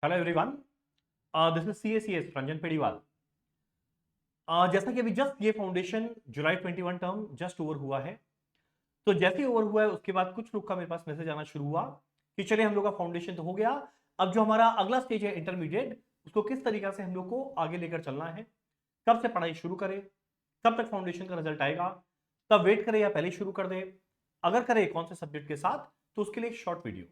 Hello everyone, this is सीएसीएस Ranjan Pediwal. जैसा कि अभी जस्ट ये फाउंडेशन जुलाई 21 टर्म जस्ट ओवर हुआ है, तो जैसे ही ओवर हुआ है उसके बाद कुछ लोग का मेरे पास मैसेज आना शुरू हुआ कि चलिए हम लोग का फाउंडेशन तो हो गया, अब जो हमारा अगला स्टेज है इंटरमीडिएट, उसको किस तरीके से हम लोग को आगे लेकर चलना है, कब से पढ़ाई शुरू करें, कब तक फाउंडेशन का रिजल्ट आएगा, तब वेट करें या पहले शुरू कर दें, अगर करें कौन से सब्जेक्ट के साथ, तो उसके लिए एक शॉर्ट वीडियो।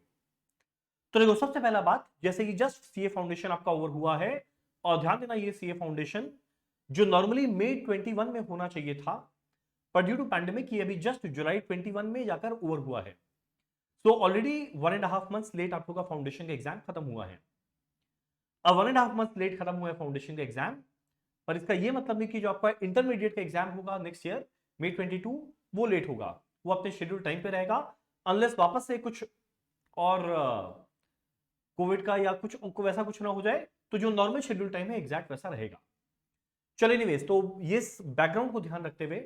तो देखो, सबसे पहला बात, जैसे कि जस्ट सीए फाउंडेशन आपका ओवर हुआ है, और ध्यान देना ये सीए फाउंडेशन जो नॉर्मली मई 21 में होना चाहिए था, पर ड्यू टू पैंडेमिक ये अभी जस्ट जुलाई 21 में जाकर ओवर हुआ है। सो ऑलरेडी 1.5 मंथ्स लेट आप लोग का फाउंडेशन का एग्जाम खत्म हुआ है। अब 1.5 मंथ लेट खत्म हुआ है फाउंडेशन का एग्जाम, पर इसका ये मतलब नहीं कि जो आपका इंटरमीडिएट का एग्जाम होगा नेक्स्ट ईयर मई 22 वो लेट होगा, वो अपने शेड्यूल टाइम पे रहेगा, अनलेस वापस से कुछ और कोविड का या कुछ वैसा कुछ ना हो जाए, तो जो नॉर्मल शेड्यूल टाइम है एग्जैक्ट वैसा रहेगा। चलिए एनीवेज, तो ये बैकग्राउंड को ध्यान रखते हुए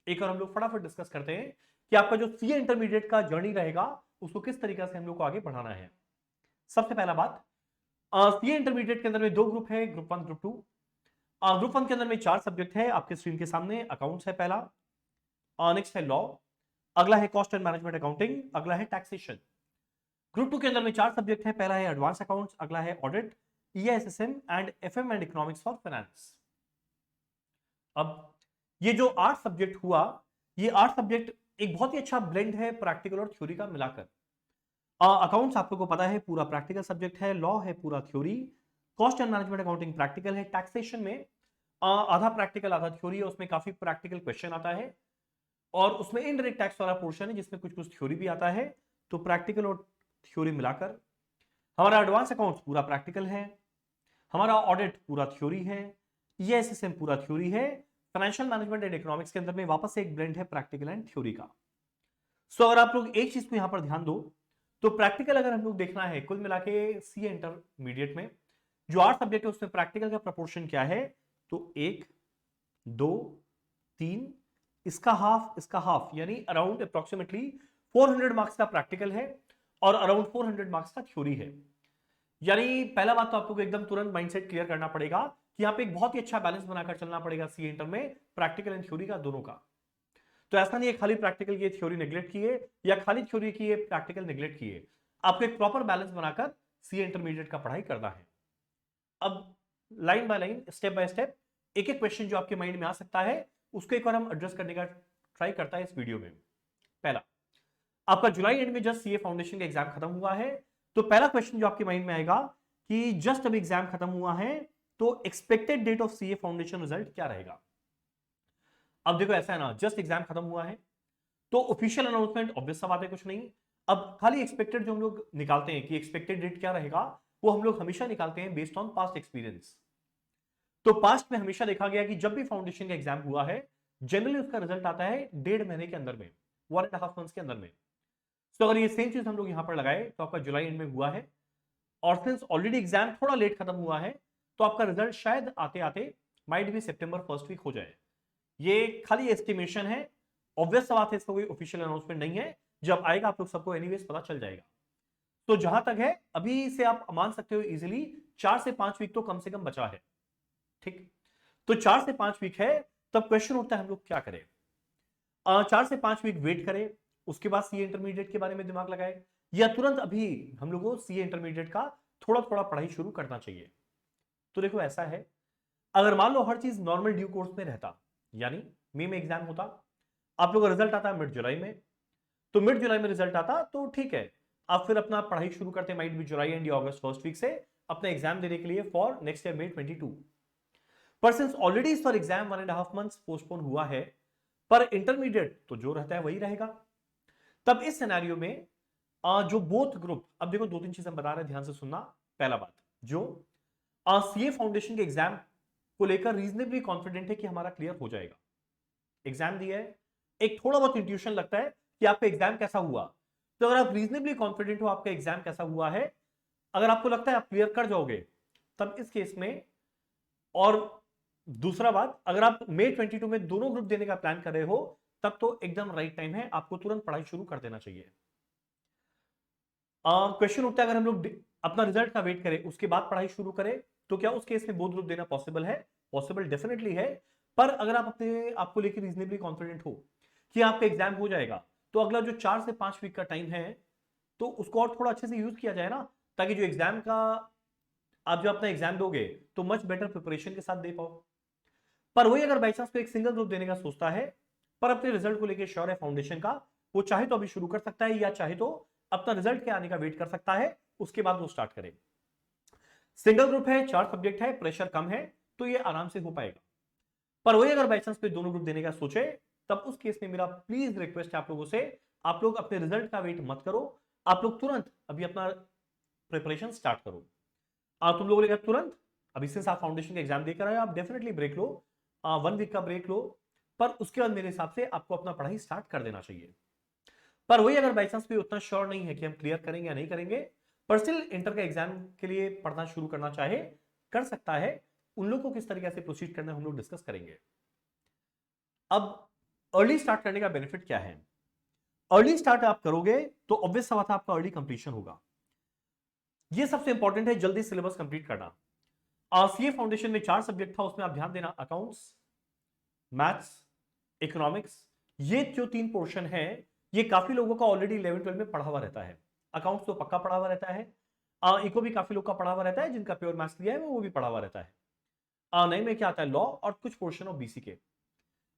एक और हम लोग फटाफट डिस्कस करते हैं कि आपका जो सीए इंटरमीडिएट का जर्नी रहेगा उसको किस तरीके से हम लोग को आगे बढ़ाना है। सबसे पहला बात, सीए इंटरमीडिएट के अंदर में दो ग्रुप है, ग्रुप 1 ग्रुप 2। ग्रुप 1 के अंदर में 4 सब्जेक्ट है आपके स्क्रीन के सामने। अकाउंट्स है पहला, नेक्स्ट है लॉ, अगला है कॉस्ट एंड मैनेजमेंट अकाउंटिंग, अगला है टैक्सेशन। ग्रुप 2 के अंदर में 4 सब्जेक्ट है, पहला है एडवांस अकाउंट्स, अगला है audit, EISSM and FM and economics for finance. अब ये जो 8 सब्जेक्ट हुआ, ये 8 सब्जेक्ट एक बहुत ही अच्छा ब्लेंड है प्रैक्टिकल और थ्योरी का मिलाकर। अकाउंट्स आप लोगों को पता है पूरा प्रैक्टिकल सब्जेक्ट है, लॉ है पूरा theory, cost and management accounting practical है, टैक्सेशन में आधा प्रैक्टिकल आधा थ्योरी है, उसमें काफी प्रैक्टिकल क्वेश्चन आता है, और उसमें इनडायरेक्ट टैक्स वाला पोर्शन है जिसमें कुछ कुछ थ्योरी भी आता है। तो प्रैक्टिकल और थ्योरी मिलाकर हमारा एडवांस अकाउंट्स पूरा प्रैक्टिकल है, हमारा ऑडिट पूरा थ्योरी है, ईएएसएसएम पूरा थ्योरी है, फाइनेंशियल मैनेजमेंट एंड इकोनॉमिक्स के अंदर में वापस से एक ब्लेंड है प्रैक्टिकल एंड थ्योरी का। सो अगर आप लोग एक चीज को यहां पर ध्यान दो, तो प्रैक्टिकल अगर हम लोग देखना है कुल मिला के सीए इंटरमीडिएट में जो 8 सब्जेक्ट है उसमें प्रैक्टिकल का प्रपोर्शन क्या है, तो 1 2 3, इसका हाफ यानी अराउंड अप्रोक्सीमेटली 400 मार्क्स का प्रैक्टिकल है और अराउंड 400 मार्क्स का थ्योरी है। यानी पहला बात तो आपको एकदम तुरंत माइंडसेट क्लियर करना पड़ेगा कि यहाँ पे एक बहुत ही अच्छा बैलेंस बनाकर चलना पड़ेगा सी इंटर में, प्रैक्टिकल एंड थ्योरी का दोनों का। तो ऐसा नहीं है खाली प्रैक्टिकल की थ्योरी नेग्लेक्ट किए या खाली थ्योरी की प्रैक्टिकल नेग्लेक्ट किए, आपको एक प्रॉपर बैलेंस बनाकर सी इंटरमीडिएट का पढ़ाई करना है। अब line by line, step by step, एक एक क्वेश्चन जो आपके माइंड में आ सकता है उसको एक बार हम एड्रेस करने का ट्राई करता है इस वीडियो में। पहला, आपका जुलाई एंड में जस्ट सीए फाउंडेशन का एग्जाम खत्म हुआ है, तो पहला क्वेश्चन जो आपके माइंड में आएगा कि जस्ट अभी एग्जाम खत्म हुआ है तो expected date of CA foundation result क्या रहेगा। अब देखो ऐसा है ना, जस्ट एग्जाम खत्म हुआ है तो ऑफिशियल अनाउंसमेंट ऑब्वियस सा बात है कुछ नहीं। अब खाली एक्सपेक्टेड जो हम लोग निकालते हैं कि एक्सपेक्टेड डेट क्या रहेगा, वो हम लोग हमेशा निकालते हैं बेस्ड ऑन पास्ट एक्सपीरियंस। तो पास्ट में हमेशा देखा गया कि जब भी फाउंडेशन का एग्जाम हुआ है जनरली उसका रिजल्ट आता है 1.5 महीने के अंदर में, 1.5 मंथ्स के अंदर में। तो अगर ये सेम चीज हम लोग यहां पर लगाए तो आपका जुलाई एंड में हुआ है, और सिंस ऑलरेडी एग्जाम थोड़ा लेट खत्म हुआ है तो आपका रिजल्ट शायद आते आते माइट भी सितंबर फर्स्ट वीक हो जाए। ये खाली एस्टिमेशन है, ऑब्वियस बात है, इसका कोई ऑफिशियल अनाउंसमेंट नहीं है, जब आएगा आप लोग सबको एनीवेज पता चल जाएगा। तो जहां तक है अभी से आप मान सकते हो इजीली 4 से 5 वीक तो कम से कम बचा है। ठीक, तो 4 से 5 वीक है, तब क्वेश्चन उठता है हम लोग क्या करें। 4 से 5 वीक वेट करें, उसके बाद सीए इंटरमीडिएट के बारे में दिमाग लगाए, या तुरंत अभी हम लोगों को सीए इंटरमीडिएट का थोड़ा थोड़ा पढ़ाई शुरू करना चाहिए। तो देखो ऐसा है, अगर मान लो हर चीज नॉर्मल ड्यू कोर्स में रहता, यानी मई में एग्जाम होता, आप लोगों का रिजल्ट आता मिड जुलाई में, तो मिड जुलाई में रिजल्ट आता तो ठीक है, आप फिर अपना पढ़ाई शुरू करते माइट भी जुलाई एंड अगस्त फर्स्ट वीक से अपना एग्जाम देने के लिए फॉर नेक्स्ट ईयर मई 22। पर since already for exam 1.5 months postpone हुआ है, पर इंटरमीडिएट तो जो रहता है वही रहेगा। तब इस सिनेरियो में जो बोथ ग्रुप, अब देखो 2-3 चीजें हम बता रहे हैं, ध्यान से सुनना। पहला बात, जो सीए फाउंडेशन के एग्जाम को लेकर रीजनेबली कॉन्फिडेंट है कि हमारा क्लियर हो जाएगा, एग्जाम दिया है, एक थोड़ा बहुत इंट्यूशन लगता है कि आपका एग्जाम कैसा हुआ, तो अगर आप रीजनेबली कॉन्फिडेंट हो आपका एग्जाम कैसा हुआ है, अगर आपको लगता है आप क्लियर कर जाओगे, तब इस केस में, और दूसरा बात, अगर आप मई 22 में दोनों ग्रुप देने का प्लान कर रहे हो, तब तो एकदम राइट टाइम है, आपको तुरंत पढ़ाई शुरू कर देना चाहिए। क्वेश्चन उठता है, अपना रिजल्ट का वेट करे, उसके बाद पढ़ाई शुरू करे, तो क्या उस केस में बोथ ग्रुप देना पॉसिबल है? पॉसिबल डेफिनेटली है। पर अगर आप अपने आपको लेकर रीजनेबली कॉन्फिडेंट हो कि आपका एग्जाम हो जाएगा, तो अगला जो 4 से 5 वीक का टाइम है, तो उसको और थोड़ा अच्छे से यूज किया जाए ना, ताकि जो एग्जाम का आप जो अपना एग्जाम दोगे तो मच बेटर प्रिपरेशन के साथ दे पाओ। पर वही अगर बाई चांस को एक सिंगल ग्रुप देने का सोचता है, पर अपने रिजल्ट को लेकर श्योर है फाउंडेशन का, वो चाहे तो अभी शुरू कर सकता है, या चाहे तो अपना रिजल्ट के आने का वेट कर सकता है, उसके बाद वो स्टार्ट करे। सिंगल ग्रुप है, 4 सब्जेक्ट है, प्रेशर कम है, तो ये आराम से हो पाएगा। पर वही अगर बाई चांस पे दोनों ग्रुप देने का सोचे, तब उस केस में मेरा प्लीज रिक्वेस्ट है आप लोगों से, आप लोग अपने रिजल्ट का वेट मत करो, आप लोग तुरंत अभी अपना प्रिपरेशन स्टार्ट करो। तुम लोगों ने कहा तुरंत अभी से आप फाउंडेशन का एग्जाम देकर आए, आप डेफिनेटली ब्रेक लो, 1 वीक का ब्रेक लो, पर उसके बाद मेरे हिसाब से आपको अपना पढ़ाई स्टार्ट कर देना चाहिए। पर वही अगर बाई चांस भी उतना श्योर नहीं है कि हम क्लियर करेंगे या नहीं करेंगे, पर स्टिल इंटर का एग्जाम के लिए पढ़ना शुरू करना चाहे, कर सकता है। उन लोगों को किस तरीके से प्रोसीड करना है हम लोग डिस्कस करेंगे। अब अर्ली स्टार्ट करने का बेनिफिट क्या है? अर्ली स्टार्ट आप करोगे तो ऑब्वियस सा बात है आपका अर्ली कंप्लीशन होगा। ये सबसे इंपॉर्टेंट है, जल्दी सिलेबस कंप्लीट करना। सीए फाउंडेशन में 4 सब्जेक्ट था, उसमें आप ध्यान देना, अकाउंट्स, मैथ्स, इकोनॉमिक्स, ये जो 3 पोर्शन है, ये काफी लोगों का ऑलरेडी 11 12 में पढ़ा हुआ रहता है। अकाउंट्स तो पक्का पढ़ा हुआ रहता है, इको भी काफी लोग का पढ़ा हुआ रहता है, जिनका प्योर मैथ्स लिया है वो भी पढ़ा हुआ रहता है। नए में क्या आता है, लॉ और कुछ पोर्शन ऑफ बीसी के,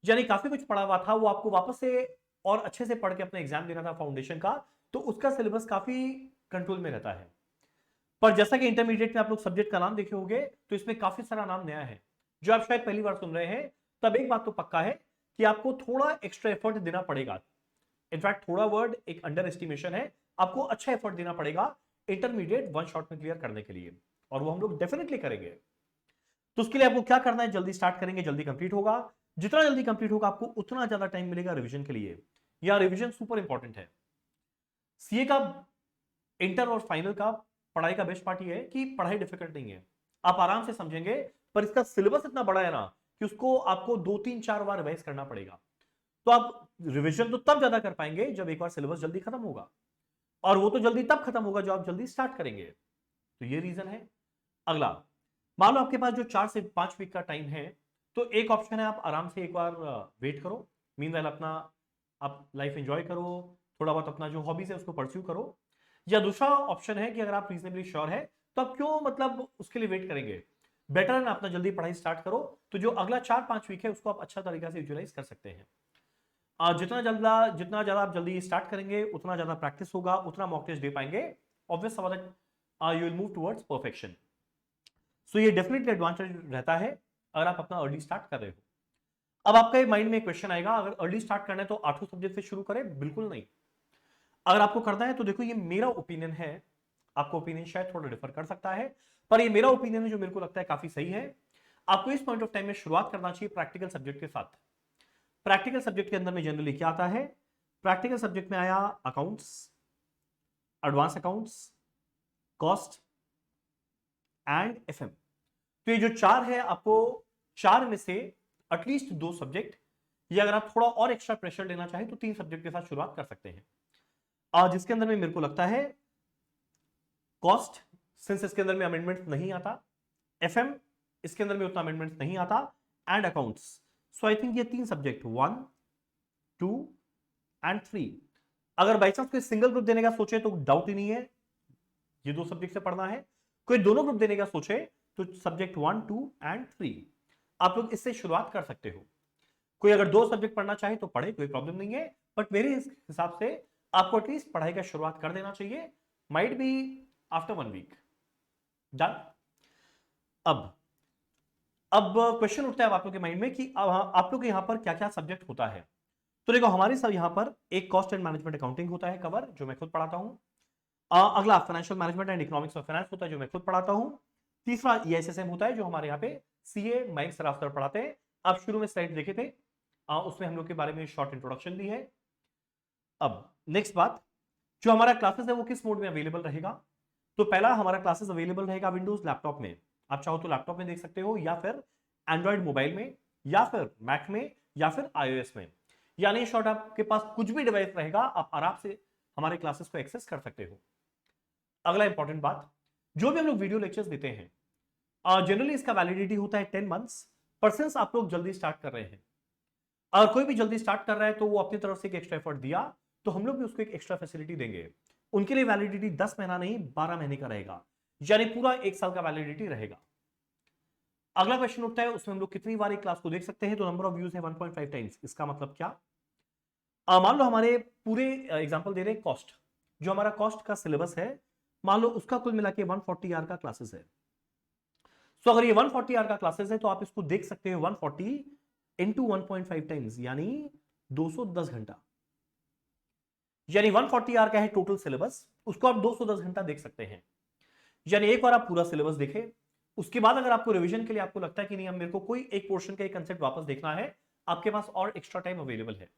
यानी काफी कुछ पढ़ा हुआ था, वो आपको वापस से और अच्छे से पढ़ के अपना एग्जाम देना था फाउंडेशन का, तो उसका सिलेबस काफी कंट्रोल में रहता है। पर जैसा कि इंटरमीडिएट में आप लोग सब्जेक्ट का नाम देखे होंगे, तो इसमें काफी सारा नाम नया है जो आप शायद पहली बार सुन रहे हैं। तब एक बात तो पक्का है कि आपको थोड़ा एक्स्ट्रा एफर्ट देना पड़ेगा। इनफैक्ट थोड़ा वर्ड एक अंडर एस्टिमेशन है, आपको अच्छा एफर्ट देना पड़ेगा इंटरमीडिएट 1 शॉट में क्लियर करने के लिए, और वो हम लोग डेफिनेटली करेंगे। तो उसके लिए आपको क्या करना है, जल्दी स्टार्ट करेंगे, जल्दी कंप्लीट होगा। जितना जल्दी कंप्लीट होगा आपको उतना ज्यादा टाइम मिलेगा रिवीजन के लिए। या रिवीजन सुपर इंपॉर्टेंट है। सीए का इंटर और फाइनल का पढ़ाई का बेस्ट पार्ट ये है कि पढ़ाई डिफिकल्ट नहीं है, आप आराम से समझेंगे, पर इसका सिलेबस इतना बड़ा है ना कि उसको आपको 2 3 4 बार रिवाइज करना पड़ेगा। तो आप रिवीजन तो तब ज्यादा कर पाएंगे जब एक बार सिलेबस जल्दी खत्म होगा, और वो तो जल्दी तब खत्म होगा जो आप जल्दी स्टार्ट करेंगे। तो ये रीजन है। अगला, मान लो आपके पास जो 4 से 5 वीक का टाइम है, तो एक ऑप्शन है आप आराम से एक बार वेट करो, मीनवाइल अपना आप लाइफ एंजॉय करो, थोड़ा बहुत अपना जो हॉबीज है उसको परस्यू करो। या दूसरा ऑप्शन है कि अगर आप रीजनेबली श्योर है, तो आप क्यों मतलब उसके लिए वेट करेंगे, बेटर है ना अपना जल्दी पढ़ाई स्टार्ट करो, तो जो अगला 4 5 वीक है उसको आप अच्छा तरीका से यूटिलाइज कर सकते हैं। जितना ज्यादा आप जल्दी स्टार्ट करेंगे, उतना ज्यादा प्रैक्टिस होगा, उतना मॉक टेस्ट दे पाएंगे, ऑब्वियस सा बात है you will move towards perfection. So ये डेफिनेटली एडवांटेज रहता है अगर आप अपना अर्ली स्टार्ट कर रहे हो। अब आपका माइंड में क्वेश्चन आएगा, अगर अर्ली स्टार्ट करना है तो 8 सब्जेक्ट से शुरू करें? बिल्कुल नहीं। अगर आपको करना है तो देखो, ये मेरा ओपिनियन है, आपको ओपिनियन शायद थोड़ा डिफर कर सकता है, पर ये मेरा ओपिनियन है जो मेरे को लगता है काफी सही है। आपको इस पॉइंट ऑफ टाइम में शुरुआत करना चाहिए प्रैक्टिकल सब्जेक्ट के साथ। प्रैक्टिकल सब्जेक्ट के अंदर में जनरली क्या आता है, प्रैक्टिकल सब्जेक्ट में आया accounts, advance accounts, cost and FM. तो ये जो 4 है, आपको 4 में से एटलीस्ट 2 सब्जेक्ट, या अगर आप थोड़ा और एक्स्ट्रा प्रेशर लेना चाहें तो 3 सब्जेक्ट के साथ शुरुआत कर सकते हैं। जिसके अंदर में मेरे को लगता है कॉस्ट, सिंस इसके अंदर में अमेंडमेंट नहीं आता, एफएम इसके अंदर में उतना अमेंडमेंट नहीं आता, and accounts. So I think ये 3 सब्जेक्ट 1 2 एंड 3, अगर बाई चांस कोई सिंगल ग्रुप देने का सोचे तो डाउट ही नहीं है, ये 2 सब्जेक्ट से पढ़ना है। कोई दोनों ग्रुप देने का सोचे तो सब्जेक्ट 1 2 एंड 3 आप लोग इससे शुरुआत कर सकते हो। कोई अगर 2 सब्जेक्ट पढ़ना चाहे तो पढ़े, कोई प्रॉब्लम नहीं है, बट मेरे हिसाब से आपको एटलीस्ट पढ़ाई का शुरुआत कर देना चाहिए, might be after 1 week. Done. अब क्वेश्चन उठता है आप लोग के माइंड में कि आप लोग के यहां पर क्या क्या सब्जेक्ट होता है। तो देखो, हमारे सब यहां पर एक कॉस्ट एंड मैनेजमेंट अकाउंटिंग होता है कवर, जो मैं खुद पढ़ाता हूं। अगला financial management and economics of finance होता है, जो मैं खुद पढ़ाता हूं। तीसरा ईएसएसएम होता है, जो हमारे यहाँ पे सीए माइक सराफ सर पढ़ाते हैं। आप शुरू में स्लाइड देखे थे, उसमें हम लोग के बारे में शॉर्ट इंट्रोडक्शन दी है। अब नेक्स्ट बात, जो हमारा क्लासेस है वो किस मोड में अवेलेबल रहेगा। तो पहला हमारा क्लासेस अवेलेबल रहेगा विंडोज लैपटॉप में, आप चाहो तो लैपटॉप में देख सकते हो, या फिर एंड्रॉइड मोबाइल में, या फिर मैक में, या फिर आईओएस में। यानी शॉर्ट आपके पास कुछ भी डिवाइस रहेगा, आप आराम से हमारे क्लासेस को एक्सेस कर सकते हो। अगला इंपॉर्टेंट बात, जो भी हम लोग वीडियो लेक्चर्स देते हैं जनरली इसका वैलिडिटी होता है 10 मंथ्स। पर सिंस आप लोग जल्दी स्टार्ट कर रहे हैं, अगर कोई भी जल्दी स्टार्ट कर रहा है तो वो अपनी तरफ से एक एक्स्ट्रा एफर्ट दिया, तो हम लोग भी उसको एक एक्स्ट्रा फैसिलिटी देंगे। उनके लिए वैलिडिटी 10 महीना नहीं 12 महीने का रहेगा, यानी पूरा 1 साल का वैलिडिटी रहेगा। अगला क्वेश्चन उठता है उसमें हम लोग कितनी बार एक क्लास को देख सकते हैं, तो नंबर ऑफ व्यूज है 1.5 टाइम्स। इसका मतलब क्या? मान लो हमारे पूरे एग्जांपल दे रहे हैं कॉस्ट, जो हमारा कॉस्ट का सिलेबस है, मान लो उसका कुल मिला के 140 आवर का क्लासेस है। सो अगर ये 140 आवर का क्लासेस है तो आप इसको देख सकते हो 140 इंटू 1.5 टाइम्स, यानी 210 घंटा। यानी 140 आवर का है टोटल सिलेबस, उसको आप 210 घंटा देख सकते हैं। यानी एक बार आप पूरा सिलेबस देखें, उसके बाद अगर आपको रिवीजन के लिए आपको लगता है कि नहीं अब मेरे को कोई एक पोर्शन का एक कंसेप्ट वापस देखना है, आपके पास और एक्स्ट्रा टाइम अवेलेबल है।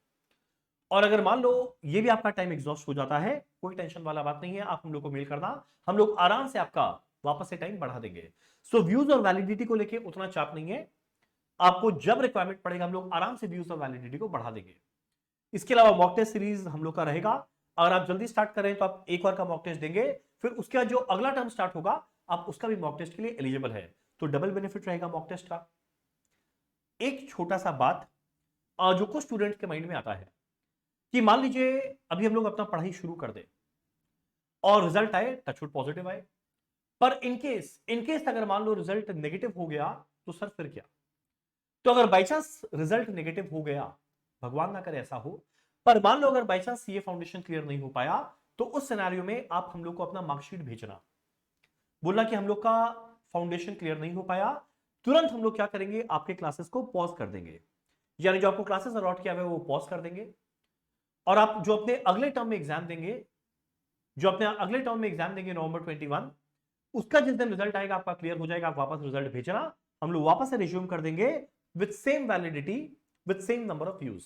और अगर मान लो ये भी आपका टाइम एग्जॉस्ट हो जाता है, कोई टेंशन वाला बात नहीं है, आप हम लोग को मेल करना, हम लोग आराम से आपका वापस से टाइम बढ़ा देंगे। सो व्यूज और वैलिडिटी को लेके उतना चाप नहीं है, आपको जब रिक्वायरमेंट पड़ेगा हम लोग आराम से व्यूज और वैलिडिटी को बढ़ा देंगे। इसके अलावा मॉक टेस्ट सीरीज हम लोग का रहेगा। अगर आप जल्दी स्टार्ट करें तो आप एक बार का मॉक टेस्ट देंगे, फिर उसके बाद जो अगला टर्म स्टार्ट होगा आप उसका भी मॉक टेस्ट के लिए एलिजिबल है, तो डबल बेनिफिट रहेगा मॉक टेस्ट का। एक छोटा सा बात जो कुछ स्टूडेंट के माइंड में आता है कि मान लीजिए अभी हम लोग अपना पढ़ाई शुरू कर दें और रिजल्ट आए, टचवुड पॉजिटिव आए, पर इनकेस अगर मान लो रिजल्ट नेगेटिव हो गया तो सर फिर क्या? तो अगर बाई चांस रिजल्ट नेगेटिव हो गया, भगवान ना करे ऐसा हो, पर मान लो अगर बाई चांस ये फाउंडेशन क्लियर नहीं हो पाया, तो उस सिनेरियो में आप हम लोग को अपना मार्कशीट भेजना, बोलना कि हम लोग का फाउंडेशन क्लियर नहीं हो पाया। तुरंत हम लोग क्या करेंगे, आपके क्लासेस को पॉज कर देंगे, यानी जो आपको क्लासेस अलॉट किया हुआ है वो पॉज कर देंगे। और आप जो अपने अगले टर्म में एग्जाम देंगे, नवंबर 21, उसका जिस दिन रिजल्ट आएगा आपका क्लियर हो जाएगा, आप वापस रिजल्ट भेजना, हम लोग वापस से रिज्यूम कर देंगे with same validity, with same number of views.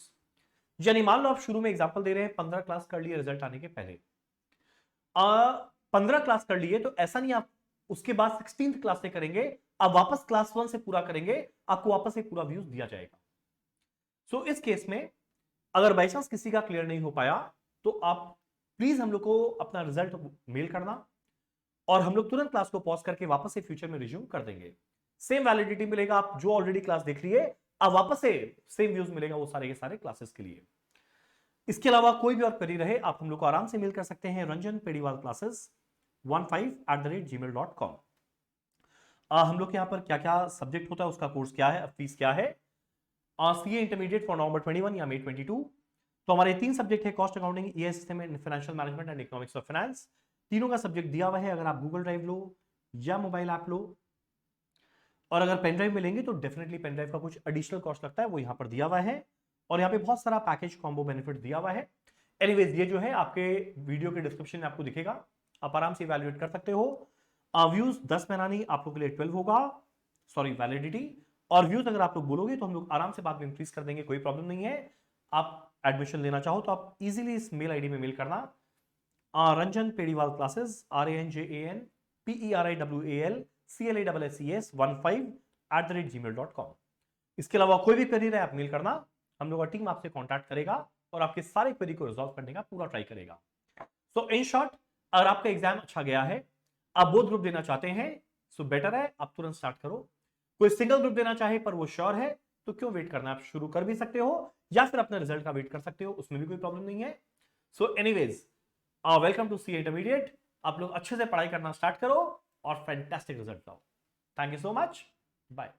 यानी मान लो आप शुरू में एग्जांपल दे रहे हैं 15 क्लास कर लिए रिजल्ट आने के पहले, 15 क्लास कर लिए, तो ऐसा नहीं आप उसके बाद 16th क्लास से करेंगे, आप वापस क्लास 1 से पूरा करेंगे, आपको वापस से पूरा व्यूज दिया जाएगा। सो इस केस में अगर बाई चांस किसी का क्लियर नहीं हो पाया, तो आप प्लीज हम लोग को अपना रिजल्ट मेल करना, और हम लोग तुरंत क्लास को पॉज करके वापस से फ्यूचर में रिज्यूम कर देंगे। सेम वैलिडिटी मिलेगा, आप जो ऑलरेडी क्लास देख लिए आप वापस से सेम व्यूज मिलेगा वो सारे के सारे क्लासेस के लिए। इसके अलावा कोई भी और क्वेरी रहे आप हम लोग को आराम से मेल कर सकते हैं रंजन पेड़ीवाल क्लासेस 15@gmail.com। हम लोग के यहाँ पर क्या क्या सब्जेक्ट होता है, उसका कोर्स क्या है, फीस क्या है। सीए इंटरमीडिएट फॉर नवंबर 21 या May 22। तो हमारे 3 सब्जेक्ट है, cost accounting, ES system and financial management and economics of finance. तीनों का सब्जेक्ट दिया हुआ है, अगर आप गूगल ड्राइव लो या मोबाइल ऐप लो, और अगर पेन ड्राइव में लेंगे तो डेफिनेटली पेन ड्राइव का कुछ एडिशनल कॉस्ट लगता है, वो यहाँ पर दिया हुआ है, और यहाँ पे बहुत सारा पैकेज कॉम्बो बेनिफिट दिया हुआ है। एनीवेज ये जो है आपके वीडियो के डिस्क्रिप्शन में आपको दिखेगा, आप आराम से इवैल्यूएट कर सकते हो। व्यूज 10 महीना नहीं, आप लोग के लिए 12 होगा, सॉरी वैलिडिटी। और व्यूज अगर आप लोग बोलोगे तो हम लोग आराम से बाद में इंक्रीज कर देंगे, कोई प्रॉब्लम नहीं है। आप एडमिशन लेना चाहो तो आप इजीली इस मेल आईडी में मेल करना, रंजन पेड़ीवाल क्लासेस RANJANPERIWALCLASSES15@gmail.com। इसके अलावा कोई भी क्वेरी रहे आप मेल करना, हम लोग का टीम आपसे कांटेक्ट करेगा और आपके सारे क्वेरी को रिजॉल्व करने का पूरा ट्राई करेगा। सो इन शॉर्ट, अगर आपका एग्जाम अच्छा गया है, आप बोथ ग्रुप देना चाहते हैं, सो बेटर है आप तुरंत स्टार्ट करो। कोई सिंगल ग्रुप देना चाहे पर वो श्योर है, तो क्यों वेट करना, आप शुरू कर भी सकते हो या फिर अपने रिजल्ट का वेट कर सकते हो, उसमें भी कोई प्रॉब्लम नहीं है। So anyways, welcome to CA intermediate. आप लोग अच्छे से पढ़ाई करना स्टार्ट करो और फैंटास्टिक रिजल्ट लाओ। Thank you so much, bye.